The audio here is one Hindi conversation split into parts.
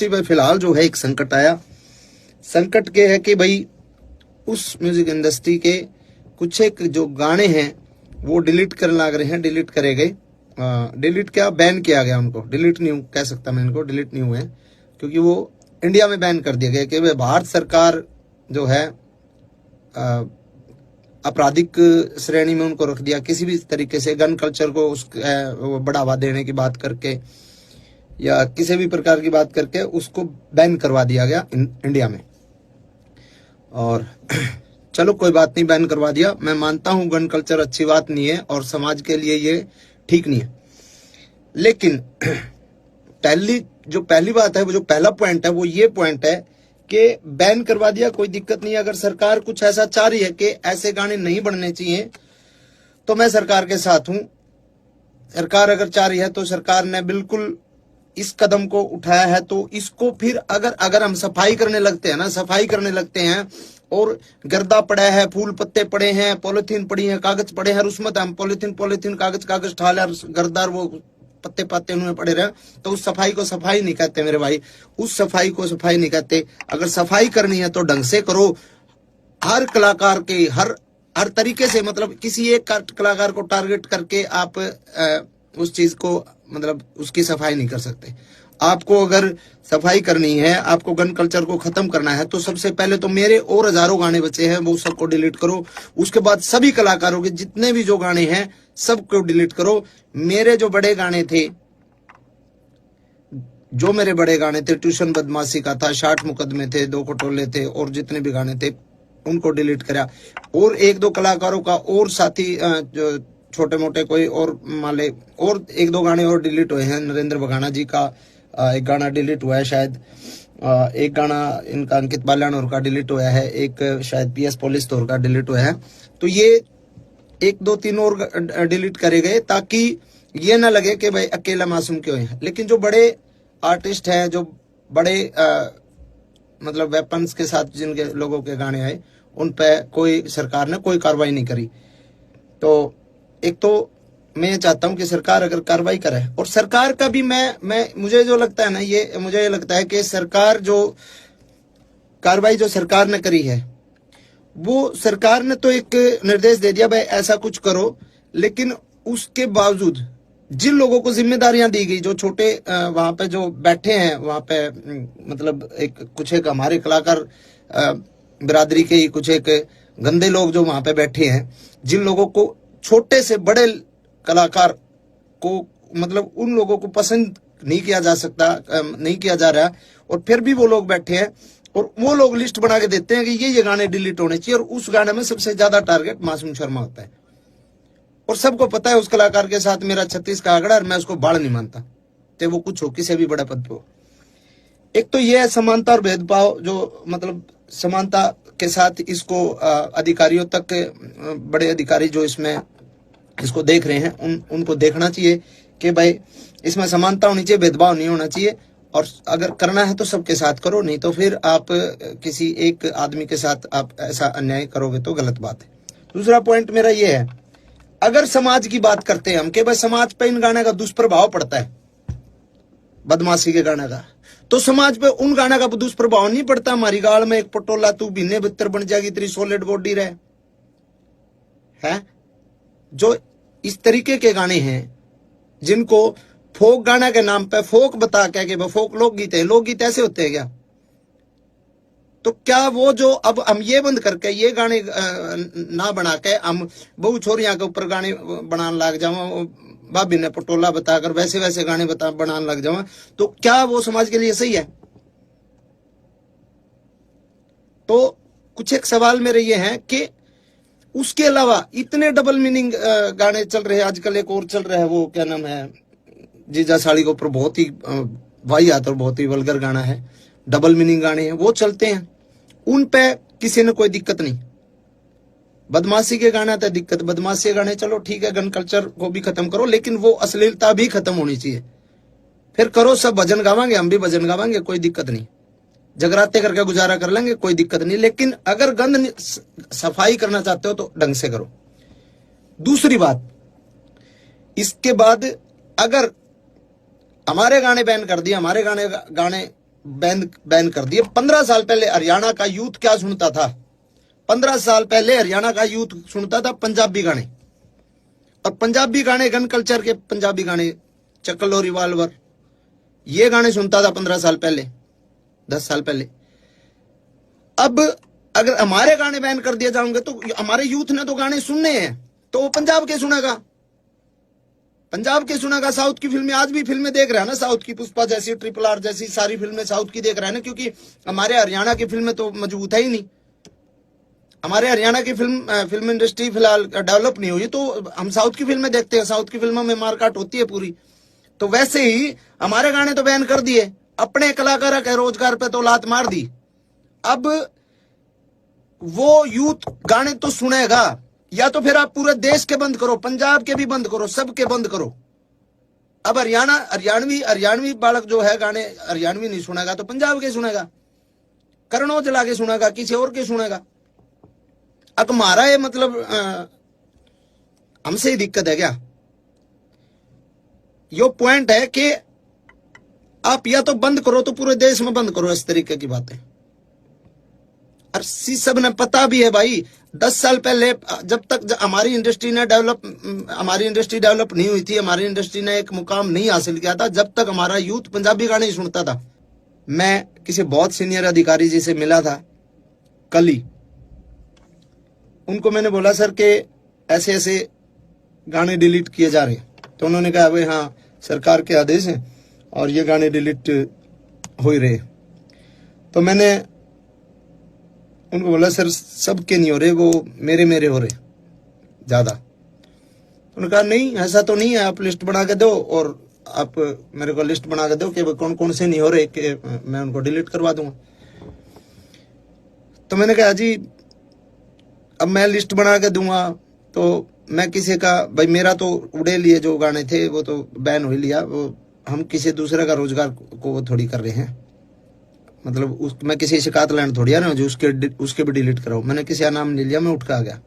इंडस्ट्री पे फिलहाल जो है एक संकट आया। संकट के है कि भाई उस म्यूजिक इंडस्ट्री के कुछ एक जो गाने हैं वो डिलीट करने लग रहे हैं, डिलीट करे गए। डिलीट क्या, बैन किया गया उनको, डिलीट नहीं कह सकता मैं इनको, डिलीट नहीं हुए क्योंकि वो इंडिया में बैन कर दिया गया कि भाई भारत सरकार जो है आपराधिक श्रेणी में उनको रख दिया। किसी भी तरीके से गन कल्चर को बढ़ावा देने की बात करके या किसी भी प्रकार की बात करके उसको बैन करवा दिया गया इंडिया में। और चलो कोई बात नहीं, बैन करवा दिया। मैं मानता हूं गन कल्चर अच्छी बात नहीं है और समाज के लिए ये ठीक नहीं है, लेकिन पहली बात है, वो जो पहला पॉइंट है वो ये पॉइंट है कि बैन करवा दिया, कोई दिक्कत नहीं है। अगर सरकार कुछ ऐसा चाह रही है कि ऐसे गाने नहीं बनने चाहिए तो मैं सरकार के साथ हूं। सरकार अगर चाह रही है तो सरकार ने बिल्कुल इस कदम को उठाया है, तो इसको फिर अगर हम सफाई करने लगते हैं ना, सफाई करने लगते हैं और गर्दा पड़ा है, फूल पत्ते पड़े हैं, पॉलिथीन पड़ी है, कागज पड़े हैं, उसमें हम पॉलिथीन कागज ठाल गर्दार वो पत्ते पत्ते उन्हें पड़े रहे, तो उस सफाई को सफाई नहीं कहते मेरे भाई, उस सफाई को सफाई नहीं कहते। अगर सफाई करनी है तो ढंग से करो। हर कलाकार के हर तरीके से, मतलब किसी एक कलाकार को टारगेट करके आप उस चीज को, मतलब उसकी सफाई नहीं कर सकते। आपको अगर सफाई करनी है, आपको गन कल्चर को खत्म करना है, तो सबसे पहले तो मेरे और हजारों गाने बचे हैं वो सबको डिलीट करो। उसके बाद सभी कलाकारों के जितने भी जो गाने हैं सबको डिलीट करो। मेरे जो बड़े गाने थे, ट्यूशन बदमाशी का था, 60 मुकदमे थे, 2 खटोले थे, और जितने भी गाने थे उनको डिलीट करा। और 1-2 कलाकारों का और साथी जो छोटे मोटे कोई और माले, और 1-2 गाने और डिलीट हुए हैं। नरेंद्र बघाना जी का एक गाना डिलीट हुआ है शायद, एक गाना इनका अंकित बाल्यान का डिलीट हुआ है, एक शायद PS पुलिस तौर का डिलीट हुआ है। तो ये 1-2-3 और डिलीट करे गए ताकि ये ना लगे कि भाई अकेला मासूम क्यों है। लेकिन जो बड़े आर्टिस्ट हैं, जो बड़े मतलब वेपन्स के साथ जिनके लोगों के गाने आए, उन पे कोई सरकार ने कोई कार्रवाई नहीं करी। तो एक तो मैं चाहता हूं कि सरकार अगर कार्रवाई करे, और सरकार का भी मुझे जो लगता है ना, ये मुझे लगता है कि सरकार जो कार्रवाई जो सरकार ने करी है, वो सरकार ने तो एक निर्देश दे दिया भाई ऐसा कुछ करो, लेकिन उसके बावजूद जिन लोगों को जिम्मेदारियां दी गई, जो छोटे वहां पे जो बैठे हैं वहां पे, मतलब कुछ एक हमारे कलाकार बिरादरी के ही कुछ एक गंदे लोग जो वहां पे बैठे हैं, जिन लोगों को, छोटे से बड़े कलाकार को, मतलब उन लोगों को पसंद नहीं किया जा सकता, नहीं किया जा रहा, और फिर भी वो लोग बैठे हैं और वो लोग लिस्ट बना के देते हैं कि ये गाने डिलीट होने चाहिए, और उस गाने में सबसे ज्यादा टारगेट मासूम शर्मा होता है। और सबको पता है उस कलाकार के साथ मेरा 36 का आंकड़ा, और मैं उसको बाढ़ नहीं मानता, चाहे वो कुछ हो, किसी भी बड़े पद पे हो। एक तो ये है समानता और भेदभाव, जो मतलब समानता के साथ इसको अधिकारियों तक, बड़े अधिकारी जो इसमें इसको देख रहे हैं उनको देखना चाहिए कि भाई इसमें समानता होनी चाहिए, भेदभाव नहीं होना चाहिए, और अगर करना है तो सबके साथ करो, नहीं तो फिर आप किसी एक आदमी के साथ आप ऐसा अन्याय करोगे तो गलत बात है। दूसरा पॉइंट मेरा ये है, अगर समाज की बात करते हैं हम कि भाई समाज पे इन गाने का दुष्प्रभाव पड़ता है, बदमाशी के गाने का, तो समाज पे उन गाने का दुष्प्रभाव नहीं पड़ता। हमारी गाल में एक पटोला तू बिन्ने बितर बन जाएगी, तेरी सॉलिड बॉडी रहे है। जो इस तरीके के गाने हैं जिनको फोक गाना के नाम पे फोक बता के फोक लोकगीत है, लोकगीत ऐसे होते हैं क्या? तो क्या वो जो अब हम ये बंद करके ये गाने ना बना के हम बहु छोरियां के ऊपर गाने बनाने लग जाओ, भाभी ने पटोला बताकर वैसे वैसे गाने बनाने लग जाओ, तो क्या वो समाज के लिए सही है? तो कुछ एक सवाल मेरे ये हैं कि उसके अलावा इतने डबल मीनिंग गाने चल रहे हैं आजकल। एक और चल रहा है, वो क्या नाम है, जीजा साड़ी के ऊपर बहुत ही वाहियात और बहुत ही वल्गर गाना है, डबल मीनिंग गाने हैं, वो चलते हैं, उन पे किसी ने कोई दिक्कत नहीं। बदमाशी के गाना तो दिक्कत, बदमाशी के गाने चलो ठीक है, गन कल्चर को भी खत्म करो, लेकिन वो अश्लीलता भी खत्म होनी चाहिए। फिर करो, सब भजन गावांगे, हम भी भजन गावांगे, कोई दिक्कत नहीं, जगराते करके गुजारा कर लेंगे, कोई दिक्कत नहीं, लेकिन अगर गंद सफाई करना चाहते हो तो ढंग से करो। दूसरी बात, इसके बाद अगर हमारे गाने बैन कर दिए, हमारे गाने बैन बैन कर दिए। 15 साल पहले हरियाणा का यूथ क्या सुनता था? 15 साल पहले हरियाणा का यूथ सुनता था पंजाबी गाने, और पंजाबी गाने गन कल्चर के पंजाबी गाने, चक्कल और रिवाल्वर, ये गाने सुनता था 15 साल पहले, 10 साल पहले। अब अगर हमारे गाने बैन कर दिए जाएंगे तो हमारे यूथ ने तो गाने सुनने हैं, तो वो पंजाब के सुनेगा, पंजाब के सुनेगा। साउथ की फिल्में, आज भी फिल्में देख रहा है ना, साउथ की पुष्पा जैसी, ट्रिपल आर जैसी सारी फिल्में साउथ की देख रहा है ना, क्योंकि हमारे हरियाणा की फिल्में तो मजबूत है ही नहीं। हमारे हरियाणा की फिल्म इंडस्ट्री फिलहाल डेवलप नहीं हुई, तो हम साउथ की फिल्में देखते हैं, साउथ की फिल्मों में मारकाट होती है पूरी। तो वैसे ही हमारे गाने तो बैन कर दिए, अपने कलाकारों के रोजगार पे तो लात मार दी। अब वो यूथ गाने तो सुनेगा, या तो फिर आप पूरे देश के बंद करो, पंजाब के भी बंद करो, सबके बंद करो। अब हरियाणवी बालक जो है गाने हरियाणवी नहीं सुनेगा तो पंजाब के सुनेगा, करण औजला के सुनेगा, किसी और के सुनेगा। अब हमारा ये मतलब हमसे ही दिक्कत है क्या? यो पॉइंट है कि आप या तो बंद करो तो पूरे देश में बंद करो, इस तरीके की बातें। और सब ने पता भी है भाई, 10 साल पहले जब तक हमारी इंडस्ट्री डेवलप नहीं हुई थी, हमारी इंडस्ट्री ने एक मुकाम नहीं हासिल किया था, जब तक हमारा यूथ पंजाबी गाने ही सुनता था। मैं किसी बहुत सीनियर अधिकारी जी से मिला था कल ही, उनको मैंने बोला सर के ऐसे ऐसे गाने डिलीट किए जा रहे हैं, तो उन्होंने कहा भाई हाँ सरकार के आदेश हैं और ये गाने डिलीट हो ही रहे। तो मैंने उनको बोला सर सबके नहीं हो रहे, वो मेरे हो रहे ज्यादा। उन्होंने कहा नहीं ऐसा तो नहीं है, आप लिस्ट बना के दो और आप मेरे को लिस्ट बना के दो कि कौन कौन से नहीं हो रहे, कि मैं उनको डिलीट करवा दूंगा। तो मैंने कहा जी अब मैं लिस्ट बना के दूंगा तो मैं किसी का, भाई मेरा तो उड़े लिए जो गाने थे वो तो बैन हो ही लिया, वो हम किसी दूसरे का रोजगार को वो थोड़ी कर रहे हैं, मतलब मैं किसी शिकायत लैंड थोड़ी आ रहा हूँ जो उसके भी डिलीट कराऊं। मैंने किसी का नाम नहीं लिया, मैं उठ के आ गया,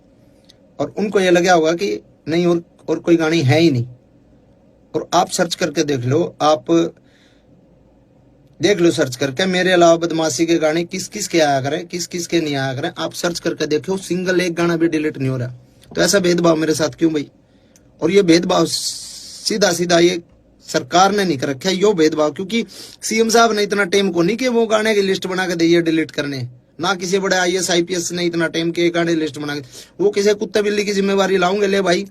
और उनको ये लगा होगा कि नहीं और कोई गाने है ही नहीं। और आप सर्च करके देख लो, आप देख लो सर्च करके, मेरे अलावा बदमाशी के गाने किस किस के आया करें, किस किस के नहीं आया करें, आप सर्च करके देखो, सिंगल एक गाना भी डिलीट नहीं हो रहा। तो ऐसा भेदभाव मेरे साथ क्यों भाई? और ये भेदभाव सीधा सीधा ये सरकार ने नहीं कर रखा है, यो भेदभाव, क्योंकि सीएम साहब ने इतना टाइम को नहीं कि वो गाने की लिस्ट बना के दे डिलीट करने, ना किसी बड़े आईएएस आईपीएस ने इतना टाइम के गाने लिस्ट बना के, वो किसी कुत्ते बिल्ली की जिम्मेवारी लाऊंगे ले भाई,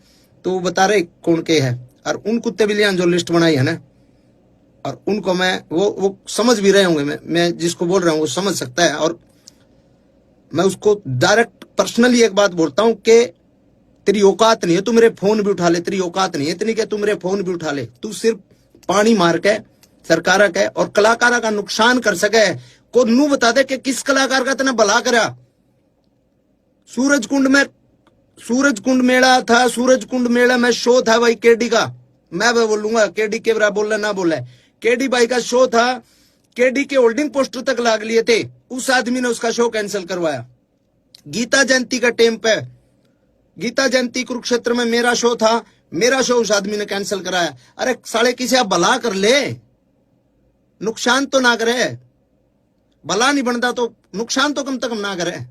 तो बता रहे कौन के है। और उन कुत्ते बिल्लियां जो लिस्ट बनाई है ना, और उनको मैं वो समझ भी रहे होंगे, मैं जिसको बोल रहा हूँ वो समझ सकता है, और मैं उसको डायरेक्ट पर्सनली एक बात बोलता हूँ कि तेरी औकात नहीं है तू मेरे फोन भी उठा ले, तेरी औकात नहीं है इतनी कि तू मेरे फोन भी उठा ले, तू सिर्फ पानी मार के सरकार के और कलाकारा का नुकसान कर सके, को नू बता दे कि किस कलाकार का तेने भला करा। सूरजकुंड मेला था, सूरजकुंड मेला में शो था भाई केडी का, मैं बोलूंगा केडी के बराबर बोले ना बोले, केडी भाई का शो था, केडी के होल्डिंग पोस्टर तक लाग लिए थे, उस आदमी ने उसका शो कैंसिल करवाया। गीता जयंती का टाइम पे, गीता जयंती कुरुक्षेत्र में मेरा शो था, मेरा शो उस आदमी ने कैंसिल कराया। अरे साले किसी आप भला कर ले, नुकसान तो ना करे, भला नहीं बनता तो नुकसान तो कम से कम ना करे।